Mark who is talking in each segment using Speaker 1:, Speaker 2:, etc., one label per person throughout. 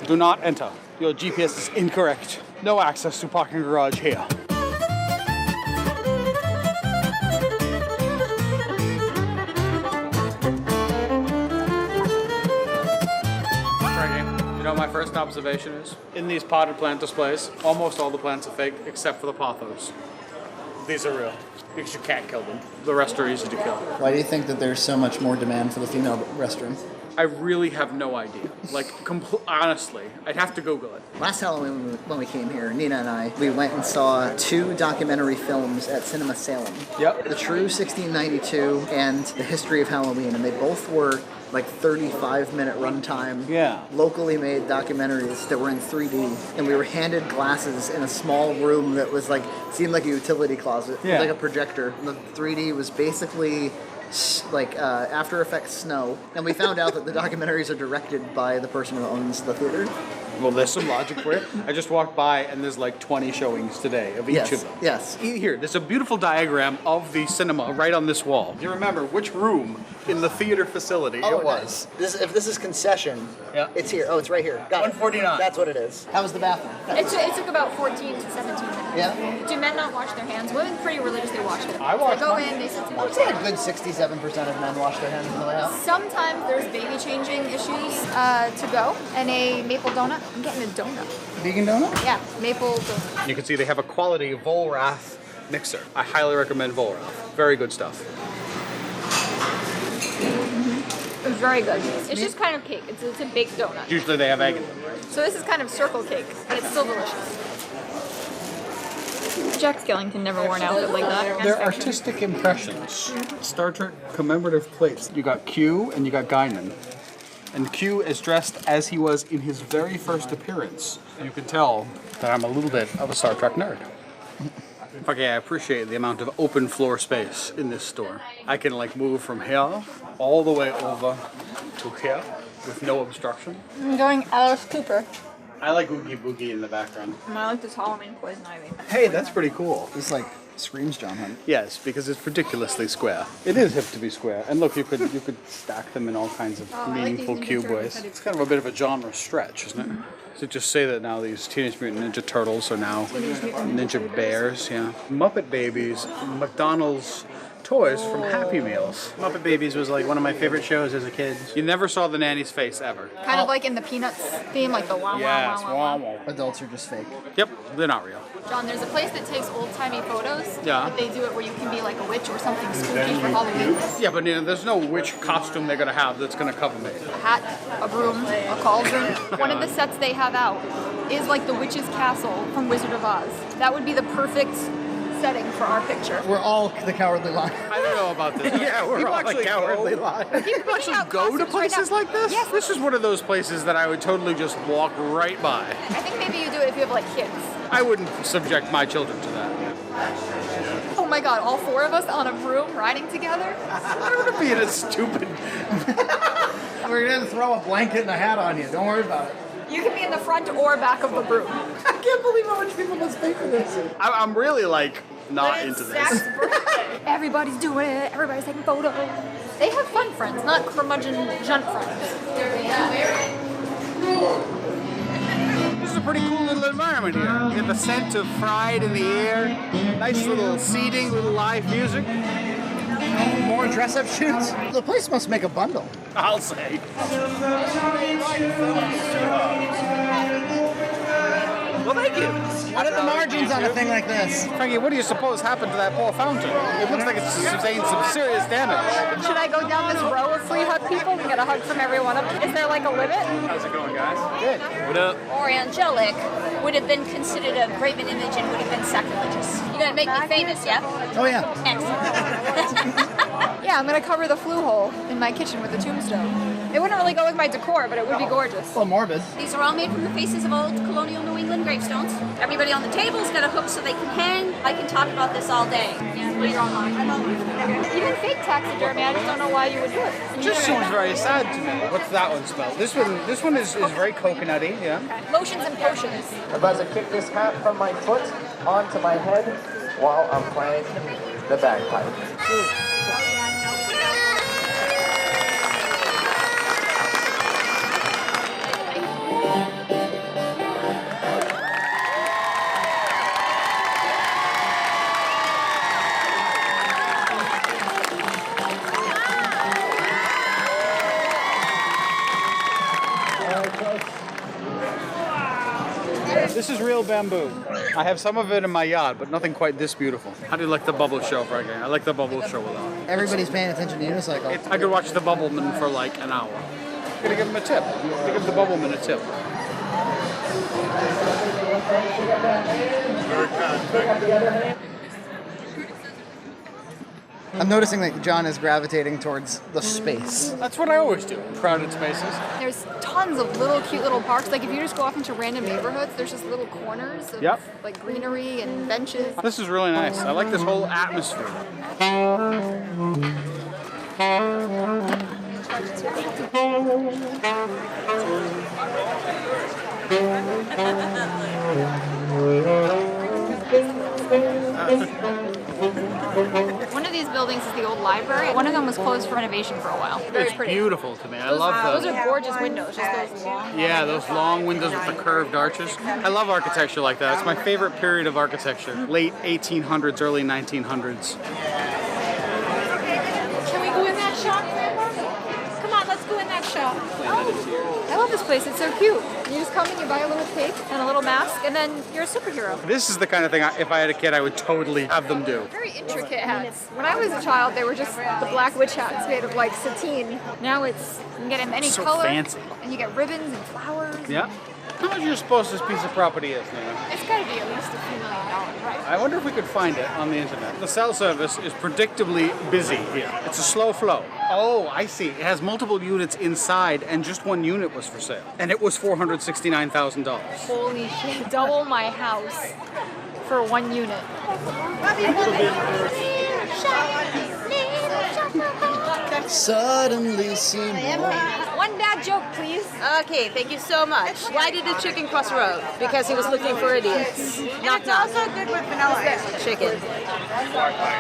Speaker 1: Do not enter. Your GPS is incorrect. No access to parking garage here. You know what my first observation is? In these potted plant displays, almost all the plants are fake except for the pothos. These are real because you can't kill them. The rest are easy to kill.
Speaker 2: Why do you think that there's so much more demand for the female restroom?
Speaker 1: I really have no idea. Like, honestly, I'd have to Google it.
Speaker 2: Last Halloween when we came here, Nina and I, we went and saw 2 documentary films at Cinema Salem.
Speaker 1: Yep.
Speaker 2: The True 1692 and The History of Halloween, and they both were like 35-minute runtime, locally made documentaries that were in 3D, and we were handed glasses in a small room that was like, seemed like a utility closet, with like a projector. And the 3D was basically like After Effects snow, and we found out that the documentaries are directed by the person who owns the theater.
Speaker 1: Well, there's some logic for it. I just walked by and there's like 20 showings today of each of them.
Speaker 2: Yes.
Speaker 1: Here, there's a beautiful diagram of the cinema right on this wall. Do you remember which room in the theater facility it was?
Speaker 2: Nice. If this is concession, it's here. Oh, it's right here. Got
Speaker 1: 149.
Speaker 2: That's what it is. How was the bathroom?
Speaker 3: It took about 14 to 17 minutes.
Speaker 2: Yeah?
Speaker 3: Do men not wash their hands? Women pretty religiously wash their hands.
Speaker 1: I wash
Speaker 3: They go
Speaker 1: mine.
Speaker 3: in, they sit
Speaker 2: I would say a good 67% of men wash their hands on the way out.
Speaker 3: Sometimes there's baby changing issues to go, and a maple donut. I'm getting a donut.
Speaker 2: Vegan donut?
Speaker 3: Yeah, maple donut.
Speaker 1: You can see they have a quality Volrath mixer. I highly recommend Volrath. Very good stuff.
Speaker 3: It's very good. It's just kind of cake. It's a baked donut.
Speaker 1: Usually they have egg in them.
Speaker 3: So this is kind of circle cake, but it's still delicious. Jack Skellington never wore an outfit like that.
Speaker 1: They're artistic impressions. Star Trek commemorative plates. You got Q and you got Guinan. And Q is dressed as he was in his very first appearance. You can tell that I'm a little bit of a Star Trek nerd. Okay, I appreciate the amount of open floor space in this store. I can like move from here all the way over to here with no obstruction.
Speaker 3: I'm going Alice Cooper.
Speaker 1: I like Oogie Boogie in the background.
Speaker 3: And I like this Halloween poison ivy.
Speaker 1: Hey, that's pretty cool.
Speaker 2: This like screams John Hunt.
Speaker 1: Yes, because it's ridiculously square. It is hip to be square. And look, you could stack them in all kinds of meaningful cube ways. It's kind of a bit of a genre stretch, isn't it? To just say that now these Teenage Mutant Ninja Turtles are now Ninja Bears, Muppet Babies, McDonald's toys from Happy Meals.
Speaker 4: Muppet Babies was like one of my favorite shows as a kid.
Speaker 1: You never saw the nanny's face ever.
Speaker 3: Kind of like in the Peanuts theme, like the wow,
Speaker 1: Yes,
Speaker 3: wow, wow, wow.
Speaker 1: wow, wow.
Speaker 2: Adults are just fake.
Speaker 1: Yep, they're not real.
Speaker 3: John, there's a place that takes old-timey photos.
Speaker 1: Yeah.
Speaker 3: But they do it where you can be like a witch or something spooky for Halloween.
Speaker 1: Yeah, but there's no witch costume they're gonna have that's gonna cover me.
Speaker 3: A hat, a broom, a cauldron. One of the sets they have out is like the witch's castle from Wizard of Oz. That would be the perfect setting for our picture.
Speaker 2: We're all the Cowardly Lion.
Speaker 1: I don't know about this.
Speaker 4: Yeah, we're all the Cowardly Lion.
Speaker 1: People actually go to places like this?
Speaker 3: Yes.
Speaker 1: This is one of those places that I would totally just walk right by.
Speaker 3: I think maybe you do it if you have like kids.
Speaker 1: I wouldn't subject my children to that.
Speaker 3: Oh my god, all 4 of us on a broom riding together?
Speaker 1: I don't want to be in a stupid...
Speaker 2: We're gonna throw a blanket and a hat on you. Don't worry about it.
Speaker 3: You can be in the front or back of the broom.
Speaker 2: I can't believe how much people must pay for this.
Speaker 1: I'm really like not
Speaker 3: But it's
Speaker 1: into
Speaker 3: Zach's
Speaker 1: this.
Speaker 3: birthday. Everybody's doing it. Everybody's taking photos. They have fun friends, not curmudgeon Junt friends.
Speaker 1: This is a pretty cool little environment here. You get the scent of fried in the air, nice little seating, little live music.
Speaker 2: More dress-up shoots. The place must make a bundle.
Speaker 1: I'll say. Well, thank you.
Speaker 2: What are the margins on a thing like this?
Speaker 1: Frankie, what do you suppose happened to that poor fountain? It looks like it's sustained some serious damage.
Speaker 3: Should I go down this row of free hug people and get a hug from every one of them? Is there like a limit?
Speaker 1: How's it going, guys? Good. What up?
Speaker 5: Or angelic would have been considered a graven image and would have been sacrilegious. You're gonna make me famous, yeah?
Speaker 2: Oh yeah.
Speaker 5: Excellent.
Speaker 3: Yeah, I'm gonna cover the flue hole in my kitchen with a tombstone. It wouldn't really go with my decor, but it would be gorgeous.
Speaker 2: Well, morbid.
Speaker 5: These are all made from the faces of old colonial New England gravestones. Everybody on the table's got a hook so they can hang. I can talk about this all day. Yeah, later on.
Speaker 3: Even fake taxidermy, I just don't know why you would do it.
Speaker 1: It just seems very sad to me. What's that one spelled? This one is very coconutty, yeah.
Speaker 3: Lotions and potions.
Speaker 6: I'm about to kick this hat from my foot onto my head while I'm playing the bagpipe.
Speaker 1: This is real bamboo. I have some of it in my yard, but nothing quite this beautiful. How do you like the bubble show, Frankie? I like the bubble show a lot.
Speaker 2: Everybody's paying attention to unicycle.
Speaker 1: I could watch the Bubbleman for like an hour. I'm gonna give him a tip. I'm gonna give the Bubbleman a tip.
Speaker 2: I'm noticing that John is gravitating towards the space.
Speaker 1: That's what I always do in crowded spaces.
Speaker 3: There's tons of little cute little parks. Like if you just go off into random neighborhoods, there's just little corners of like greenery and benches.
Speaker 1: This is really nice. I like this whole atmosphere.
Speaker 3: One of these buildings is the old library. One of them was closed for renovation for a while. Very
Speaker 1: It's
Speaker 3: pretty.
Speaker 1: beautiful to me. I love those.
Speaker 3: Those are gorgeous windows. Just those long.
Speaker 1: Yeah, those long windows with the curved arches. I love architecture like that. It's my favorite period of architecture. Late 1800s, early 1900s.
Speaker 5: Can we go in that shop? Come on, let's go in that shop.
Speaker 3: I love this place. It's so cute. You just come and you buy a little cake and a little mask, and then you're a superhero.
Speaker 1: This is the kind of thing, if I had a kid, I would totally have them do.
Speaker 3: Very intricate hats. When I was a child, they were just the black witch hats made of like sateen. Now it's you can get in any
Speaker 1: So
Speaker 3: color,
Speaker 1: fancy.
Speaker 3: and you get ribbons and flowers.
Speaker 1: Yeah. How much do you suppose this piece of property is, Nina?
Speaker 3: It's got to be at least $a few million, right?
Speaker 1: I wonder if we could find it on the internet. The cell service is predictably busy here. It's a slow flow. Oh, I see. It has multiple units inside, and just one unit was for sale. And it was $469,000.
Speaker 3: Holy shit! Double my house for one unit.
Speaker 2: Suddenly seen
Speaker 3: One dad joke, please.
Speaker 5: Okay, thank you so much. Why did the chicken cross the road? Because he was looking for idiots. Knock, knock. It's also good with vanilla chicken.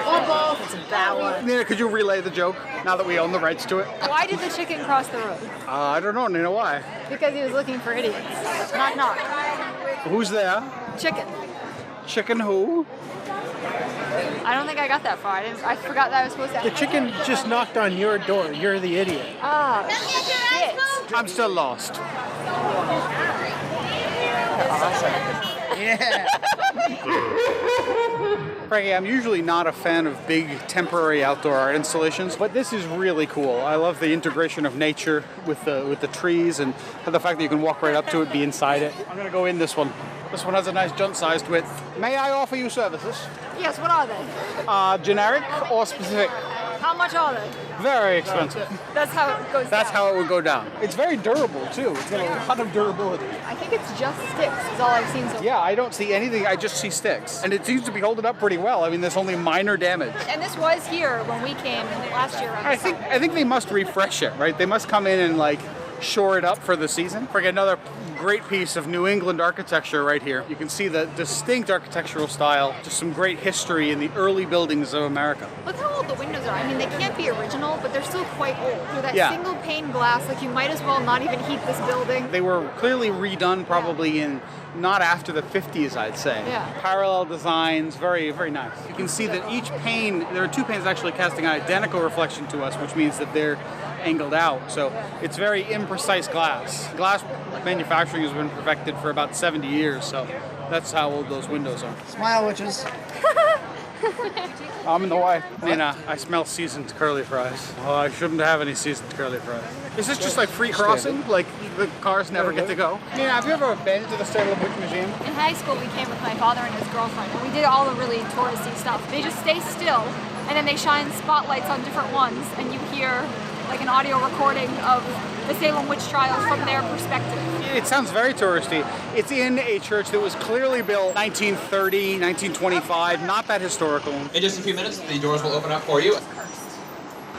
Speaker 5: Or both. It's a bad one.
Speaker 1: Nina, could you relay the joke now that we own the rights to it?
Speaker 3: Why did the chicken cross the road?
Speaker 1: I don't know, Nina, why?
Speaker 3: Because he was looking for idiots. Knock, knock.
Speaker 1: Who's there?
Speaker 3: Chicken.
Speaker 1: Chicken who?
Speaker 3: I don't think I got that far. I forgot that I was supposed to.
Speaker 4: The chicken just knocked on your door. You're the idiot.
Speaker 3: Oh, shit.
Speaker 1: I'm still lost.
Speaker 2: Yeah.
Speaker 1: Frankie, I'm usually not a fan of big temporary outdoor art installations, but this is really cool. I love the integration of nature with the trees and the fact that you can walk right up to it, be inside it. I'm gonna go in this one. This one has a nice Junt-sized width. May I offer you services?
Speaker 3: Yes, what are they?
Speaker 1: Generic or specific?
Speaker 3: How much are they?
Speaker 1: Very expensive.
Speaker 3: That's how it goes
Speaker 1: That's
Speaker 3: down.
Speaker 1: how it would go down. It's very durable too. It's got a lot of durability.
Speaker 3: I think it's just sticks is all I've seen so far.
Speaker 1: Yeah, I don't see anything. I just see sticks. And it seems to be holding up pretty well. I mean, there's only minor damage.
Speaker 3: And this was here when we came last year. around
Speaker 1: I
Speaker 3: the
Speaker 1: think
Speaker 3: summer.
Speaker 1: I think they must refresh it, right? They must come in and like shore it up for the season. Forget another great piece of New England architecture right here. You can see the distinct architectural style, just some great history in the early buildings of America.
Speaker 3: Look how old the windows are. I mean, they can't be original, but they're still quite old. They're that
Speaker 1: Yeah.
Speaker 3: single pane glass, like you might as well not even heat this building.
Speaker 1: They were clearly redone probably in not after the 50s, I'd say.
Speaker 3: Yeah.
Speaker 1: Parallel designs, very, very nice. You can see that each pane, there are two panes actually casting an identical reflection to us, which means that they're angled out. So it's very imprecise glass. Glass manufacturing has been perfected for about 70 years, so that's how old those windows are.
Speaker 2: Smile, witches.
Speaker 1: I'm in the way. Nina, I smell seasoned curly fries. Oh, I shouldn't have any seasoned curly fries. Is this just like free crossing? Like the cars never get to go? Nina, have you ever been to the Salem Witch Museum?
Speaker 3: In high school, we came with my father and his girlfriend, and we did all the really touristy stuff. They just stay still, and then they shine spotlights on different ones, and you hear like an audio recording of the Salem witch trials from their perspective.
Speaker 1: It sounds very touristy. It's in a church that was clearly built 1930, 1925, not that historical.
Speaker 7: In just a few minutes, the doors will open up for you.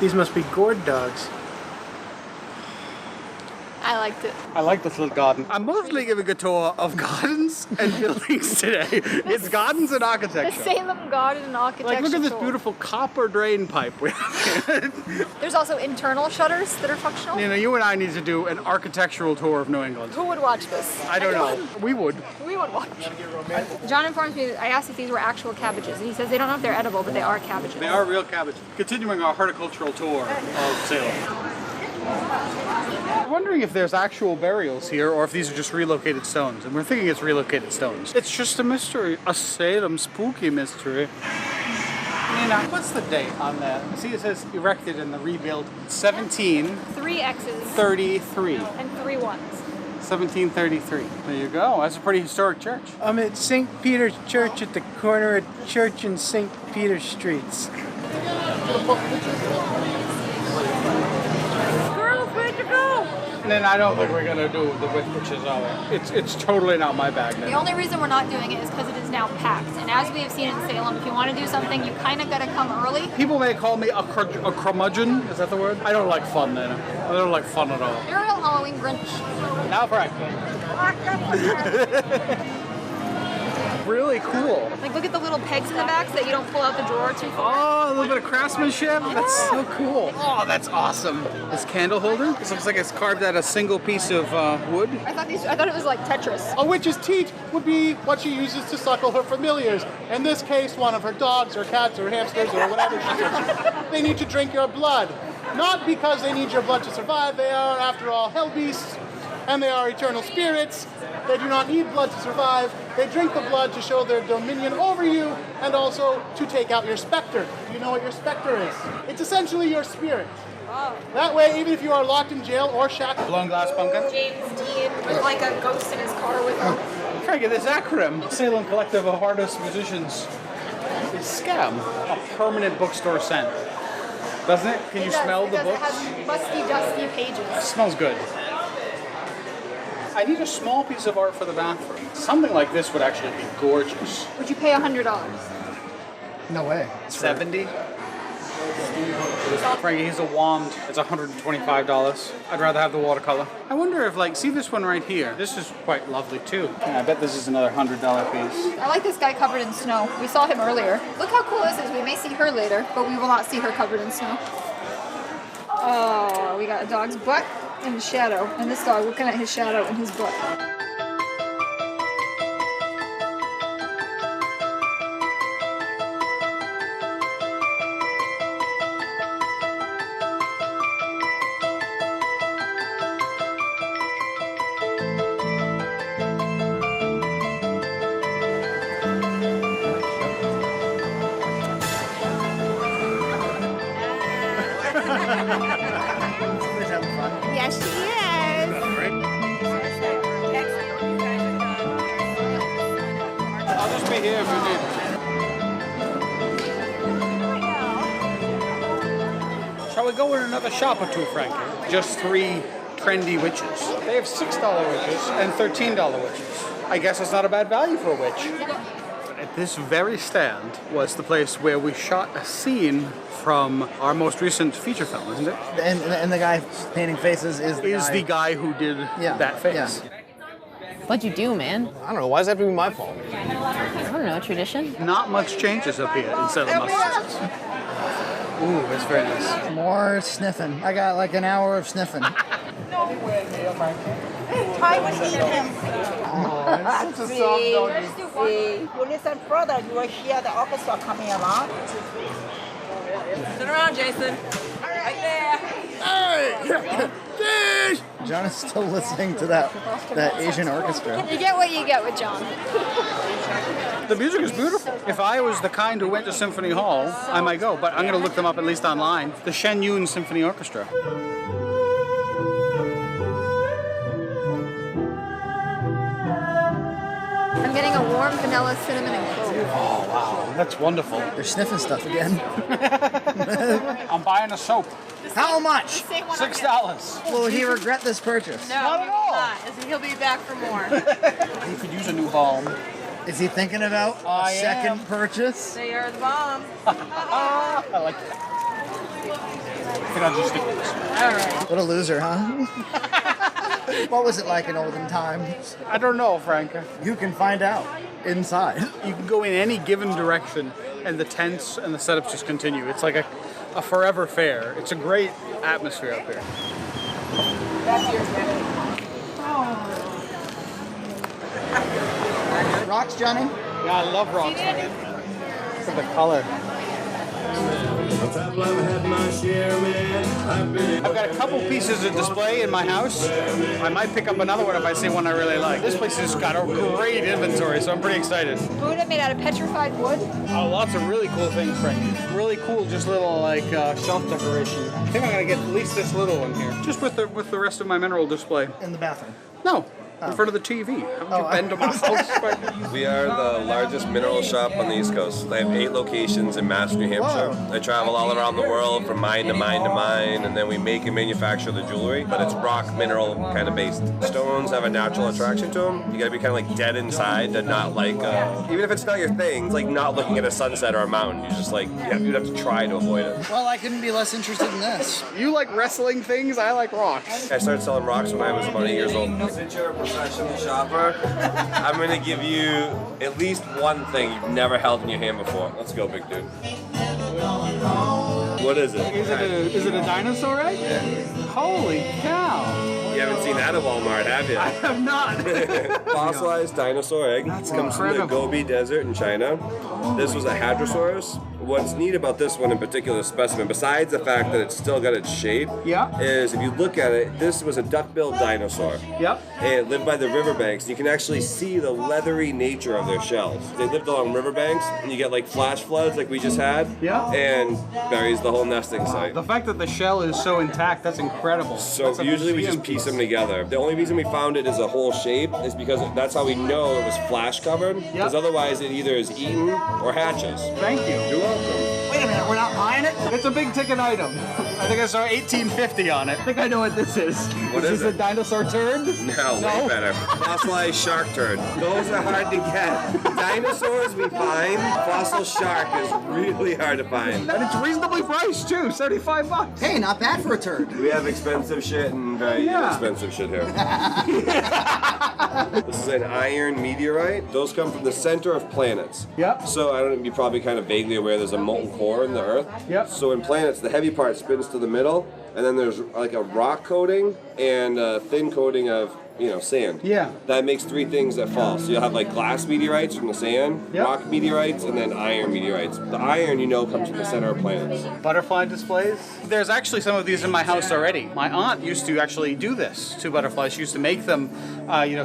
Speaker 4: These must be gourd dogs.
Speaker 3: I liked it.
Speaker 1: I like this little garden. I'm mostly giving a tour of gardens and buildings today. It's gardens and
Speaker 3: The
Speaker 1: architecture.
Speaker 3: Salem Garden and Architecture.
Speaker 1: Like, look at this
Speaker 3: tour.
Speaker 1: beautiful copper drain pipe we have.
Speaker 3: There's also internal shutters that are functional.
Speaker 1: You know, you and I need to do an architectural tour of New England.
Speaker 3: Who would watch this?
Speaker 1: I don't know. We would.
Speaker 3: We would watch. John informs me that I asked if these were actual cabbages, and he says they don't know if they're edible, but they are cabbages.
Speaker 1: They are real cabbages. Continuing our horticultural tour of Salem. I'm wondering if there's actual burials here or if these are just relocated stones. And we're thinking it's relocated stones. It's just a mystery. A Salem spooky mystery. Nina, what's the date on that? See, it says erected in the rebuild 17...
Speaker 3: 3 X's.
Speaker 1: 33.
Speaker 3: And 3 1s.
Speaker 1: 1733. There you go. That's a pretty historic church.
Speaker 4: I'm at St. Peter's Church at the corner of Church and St. Peter Streets.
Speaker 3: Girls, where'd you go?
Speaker 1: And then I don't think we're gonna do the witches, are we? It's totally not my bag.
Speaker 3: The only reason we're not doing it is because it is now packed. And as we have seen in Salem, if you want to do something, you kind of got to come early.
Speaker 1: People may call me a curmudgeon. Is that the word? I don't like fun, Nina. I don't like fun at all.
Speaker 3: You're a real Halloween Grinch.
Speaker 1: Now, Frank. Really cool.
Speaker 3: Like, look at the little pegs in the back so that you don't pull out the drawer too far.
Speaker 1: Oh, a little bit of craftsmanship. That's so cool. Oh, that's awesome. This candle holder. This looks like it's carved out of a single piece of wood.
Speaker 3: I thought it was like Tetris.
Speaker 8: A witch's teat would be what she uses to suckle her familiars. In this case, one of her dogs or cats or hamsters or whatever she touches. They need to drink your blood. Not because they need your blood to survive. They are, after all, hell beasts, and they are eternal spirits. They do not need blood to survive. They drink the blood to show their dominion over you and also to take out your specter. Do you know what your specter is? It's essentially your spirit.
Speaker 3: Oh.
Speaker 8: That way, even if you are locked in jail or shackled...
Speaker 1: Blown glass pumpkin.
Speaker 3: James Dean with like a ghost in his car with him.
Speaker 1: Frankie, this acronym, Salem Collective of Artists, Musicians, is scam. A permanent bookstore scent. Doesn't it? Can you smell the books?
Speaker 3: It has musty, dusty pages.
Speaker 1: It smells good. I need a small piece of art for the bathroom. Something like this would actually be gorgeous.
Speaker 3: Would you pay $100?
Speaker 2: No way.
Speaker 1: 70? Frankie, he's a wand. It's $125. I'd rather have the watercolor. I wonder if, like, see this one right here? This is quite lovely too. Yeah, I bet this is another $100 piece.
Speaker 3: I like this guy covered in snow. We saw him earlier. Look how cool this is. We may see her later, but we will not see her covered in snow. Oh, we got a dog's butt and his shadow. And this dog looking at his shadow and his butt.
Speaker 5: Yes, she is.
Speaker 1: I'll just be here if you need. Shall we go in another shop or two, Frankie? Just 3 trendy witches. They have $6 witches and $13 witches. I guess it's not a bad value for a witch. At this very stand was the place where we shot a scene from our most recent feature film, isn't it?
Speaker 2: And the guy painting faces is
Speaker 1: The guy who did that face.
Speaker 2: Yeah.
Speaker 9: What'd you do, man?
Speaker 6: I don't know. Why does that have to be my fault?
Speaker 9: I don't know, tradition?
Speaker 1: Not much changes up here instead of mustaches. Ooh, that's very nice.
Speaker 2: More sniffing. I got like an hour of sniffing.
Speaker 5: See. You listen further, you will hear the orchestra coming along.
Speaker 9: Turn around, Jason. Right there.
Speaker 2: John is still listening to that Asian orchestra.
Speaker 3: You get what you get with John.
Speaker 1: The music is beautiful. If I was the kind who went to Symphony Hall, I might go, but I'm going to look them up at least online. The Shen Yun Symphony Orchestra.
Speaker 3: I'm getting a warm vanilla cinnamon and clove.
Speaker 1: Oh, wow. That's wonderful.
Speaker 2: They're sniffing stuff again.
Speaker 1: I'm buying a soap.
Speaker 2: How much?
Speaker 1: $6.
Speaker 2: Will he regret this purchase?
Speaker 1: Not at all.
Speaker 9: He'll be back for more.
Speaker 1: He could use a new balm.
Speaker 2: Is he thinking about a second purchase?
Speaker 9: They are the bomb.
Speaker 1: I like that. I think I'll just stick with this.
Speaker 9: All right.
Speaker 2: What a loser, huh? What was it like in olden times?
Speaker 1: I don't know, Frank.
Speaker 2: You can find out inside.
Speaker 1: You can go in any given direction, and the tents and the setups just continue. It's like a forever fair. It's a great atmosphere up here.
Speaker 2: Rocks, Johnny?
Speaker 1: Yeah, I love rocks. Look at the color. I've got a couple pieces of display in my house. I might pick up another one if I see one I really like. This place has got a great inventory, so I'm pretty excited.
Speaker 3: Buddha made out of petrified wood.
Speaker 1: Oh, lots of really cool things, Frank. Really cool, just little like shelf decoration. I think I'm gonna get at least this little one here, just with the rest of my mineral display.
Speaker 2: In the bathroom.
Speaker 1: No. In front of the TV. Haven't you been to my house?
Speaker 10: We are the largest mineral shop on the East Coast. I have 8 locations in Mass, New Hampshire. I travel all around the world from mine to mine to mine, and then we make and manufacture the jewelry, but it's rock mineral kind of based. Stones have a natural attraction to them. You gotta be kind of like dead inside to not like, even if it's not your thing, it's like not looking at a sunset or a mountain. You're just like, yeah, you'd have to try to avoid it.
Speaker 2: Well, I couldn't be less interested in this.
Speaker 1: You like wrestling things? I like rocks.
Speaker 10: I started selling rocks when I was about 8 years old. Since you're a professional shopper, I'm gonna give you at least one thing you've never held in your hand before. Let's go, big dude. What is it?
Speaker 1: Is it a dinosaur egg?
Speaker 10: Yeah.
Speaker 1: Holy cow!
Speaker 10: You haven't seen that at Walmart, have you?
Speaker 1: I have not.
Speaker 10: Fossilized dinosaur egg. It comes from the Gobi Desert in China. This was a Hadrosaurus. What's neat about this one in particular specimen, besides the fact that it's still got its shape, is if you look at it, this was a duck-billed dinosaur.
Speaker 1: Yep.
Speaker 10: And it lived by the riverbanks. You can actually see the leathery nature of their shells. They lived along riverbanks, and you get like flash floods like we just had, and buries the whole nesting site.
Speaker 1: The fact that the shell is so intact, that's incredible.
Speaker 10: So usually we just piece them together. The only reason we found it as a whole shape is because that's how we know it was flash covered, because otherwise it either is eaten or hatches.
Speaker 1: Thank you.
Speaker 10: You're welcome.
Speaker 2: Wait a minute, we're not buying it?
Speaker 1: It's a big ticket item. I think I saw 1850 on it. I think I know what this is.
Speaker 10: What
Speaker 1: is
Speaker 10: is
Speaker 1: this
Speaker 10: it?
Speaker 1: a dinosaur turd?
Speaker 10: No, way better. Fossilized shark turd. Those are hard to get. Dinosaurs we find, fossil shark is really hard to find.
Speaker 1: And it's reasonably priced too, $75.
Speaker 2: Hey, not bad for a turd.
Speaker 10: We have expensive shit and very inexpensive shit here. This is an iron meteorite. Those come from the center of planets.
Speaker 1: Yep.
Speaker 10: So I don't know, you're probably kind of vaguely aware there's a molten core in the Earth.
Speaker 1: Yep.
Speaker 10: So in planets, the heavy part spins to the middle, and then there's like a rock coating and a thin coating of, sand.
Speaker 1: Yeah.
Speaker 10: That makes 3 things that fall. So you'll have like glass meteorites from the sand, rock meteorites, and then iron meteorites. The iron, comes from the center of planets.
Speaker 1: Butterfly displays. There's actually some of these in my house already. My aunt used to actually do this to butterflies. She used to make them,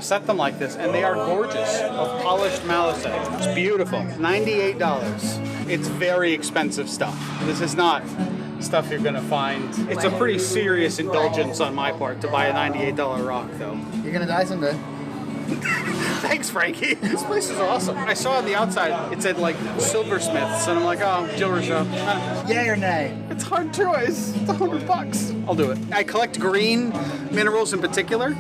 Speaker 1: set them like this, and they are gorgeous, of polished malachite. It's beautiful. $98. It's very expensive stuff. This is not stuff you're gonna find. It's a pretty serious indulgence on my part to buy a $98 rock, though.
Speaker 2: You're gonna die someday.
Speaker 1: Thanks, Frankie. This place is awesome. I saw on the outside, it said like silversmiths, and I'm like, oh, jewelry shop.
Speaker 2: Yay or nay?
Speaker 1: It's hard choice. It's $100. I'll do it. I collect green minerals in particular,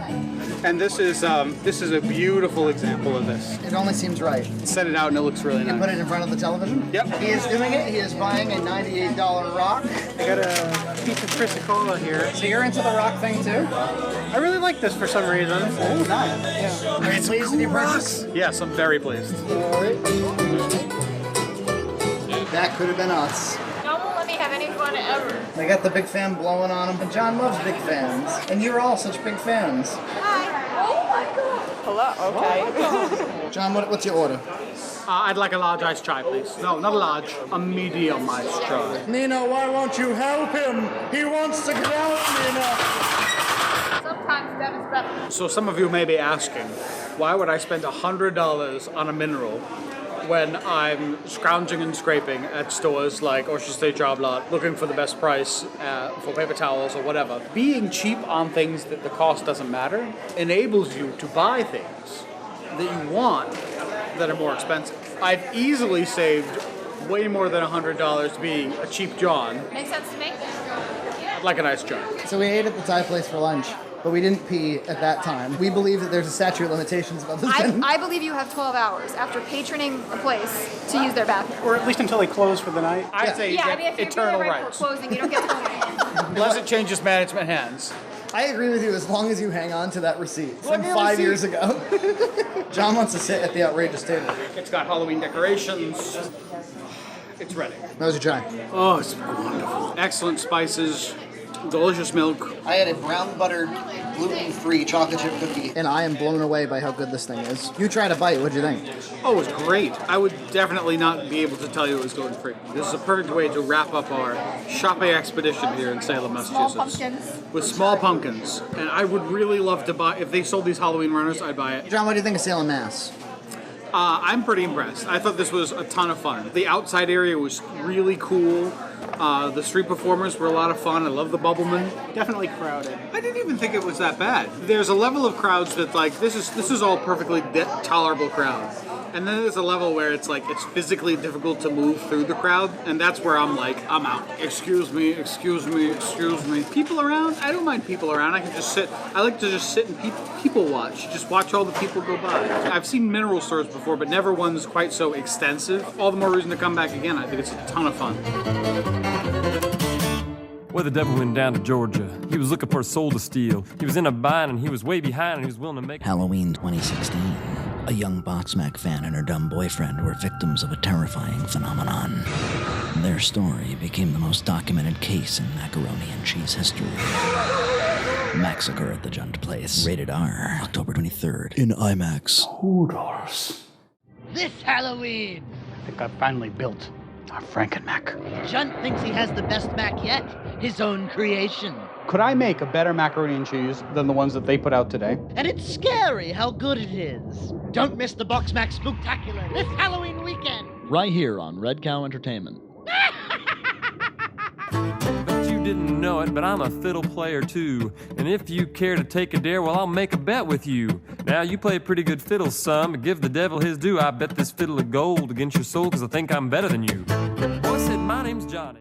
Speaker 1: and this is a beautiful example of this.
Speaker 2: It only seems right.
Speaker 1: Set it out and it looks really
Speaker 2: You
Speaker 1: nice.
Speaker 2: put it in front of the television?
Speaker 1: Yep.
Speaker 2: He is doing it. He is buying a $98 rock.
Speaker 4: I got a piece of Chrysicola here.
Speaker 2: So you're into the rock thing too?
Speaker 4: I really like this for some reason.
Speaker 2: Oh, nice. Yeah. Are you pleased with your purchase?
Speaker 1: Yes, I'm very pleased.
Speaker 2: That could have been us.
Speaker 3: John won't let me have any fun ever.
Speaker 2: They got the big fan blowing on him. And John loves big fans. And you're all such big fans.
Speaker 3: Hi. Oh my god.
Speaker 9: Hello. Okay.
Speaker 2: John, what's your order?
Speaker 1: I'd like a large iced chai, please. No, not a large, a medium iced chai.
Speaker 2: Nina, why won't you help him? He wants to get out, Nina.
Speaker 3: Sometimes that is better.
Speaker 1: So some of you may be asking, why would I spend $100 on a mineral when I'm scrounging and scraping at stores like Ocean State Job Lot, looking for the best price for paper towels or whatever? Being cheap on things that the cost doesn't matter enables you to buy things that you want that are more expensive. I've easily saved way more than $100 being a cheap John.
Speaker 3: Makes sense to me?
Speaker 1: I'd like a nice John.
Speaker 2: So we ate at the Thai place for lunch, but we didn't pee at that time. We believe that there's a statute of limitations about this.
Speaker 3: I believe you have 12 hours after patroning a place to use their bathroom.
Speaker 4: Or at least until they close for the night.
Speaker 1: I'd say you
Speaker 3: Yeah, I
Speaker 1: get
Speaker 3: mean, if you're
Speaker 1: eternal
Speaker 3: right
Speaker 1: rights.
Speaker 3: for closing, you don't get to go in.
Speaker 1: Unless it changes management hands.
Speaker 2: I agree with you as long as you hang on to that receipt from
Speaker 1: your
Speaker 2: 5
Speaker 1: receipt.
Speaker 2: years ago. John wants to sit at the outrageous table.
Speaker 1: It's got Halloween decorations. It's ready.
Speaker 2: That was your try.
Speaker 1: Oh, it's wonderful. Excellent spices, delicious milk.
Speaker 2: I had a brown buttered, gluten-free chocolate chip cookie, and I am blown away by how good this thing is. You tried a bite, what'd you think?
Speaker 1: Oh, it was great. I would definitely not be able to tell you it was gluten-free. This is a perfect way to wrap up our shopping expedition here in Salem, Massachusetts.
Speaker 3: Small pumpkins.
Speaker 1: With small pumpkins. And I would really love to buy, if they sold these Halloween runners, I'd buy it.
Speaker 2: John, what do you think of Salem, Mass?
Speaker 1: I'm pretty impressed. I thought this was a ton of fun. The outside area was really cool. The street performers were a lot of fun. I love the Bubbleman. Definitely crowded. I didn't even think it was that bad. There's a level of crowds that like this is all perfectly tolerable crowd. And then there's a level where it's like it's physically difficult to move through the crowd, and that's where I'm like, I'm out. Excuse me, excuse me, excuse me. People around? I don't mind people around. I can just sit. I like to just sit and people watch. Just watch all the people go by. I've seen mineral stores before, but never one's quite so extensive. All the more reason to come back again. I think it's a ton of fun.
Speaker 11: Well, the devil went down to Georgia. He was looking for a soul to steal. He was in a bind and he was way behind and he was willing to make...
Speaker 12: Halloween 2016. A young Boxmack fan and her dumb boyfriend were victims of a terrifying phenomenon. Their story became the most documented case in macaroni and cheese history. Massacre at the Junt place. Rated R. October 23rd. In IMAX.
Speaker 1: $2.
Speaker 13: This Halloween,
Speaker 1: I think I finally built our Frankenmac.
Speaker 13: Junt thinks he has the best mac yet. His own creation.
Speaker 1: Could I make a better macaroni and cheese than the ones that they put out today?
Speaker 13: And it's scary how good it is. Don't miss the Boxmack Spooktacular this Halloween weekend.
Speaker 14: Right here on Red Cow Entertainment.
Speaker 11: But you didn't know it, but I'm a fiddle player too. And if you care to take a dare, well, I'll make a bet with you. Now, you play pretty good fiddle, son, but give the devil his due. I bet this fiddle of gold against your soul, 'cause I think I'm better than you. Boy said, my name's Johnny.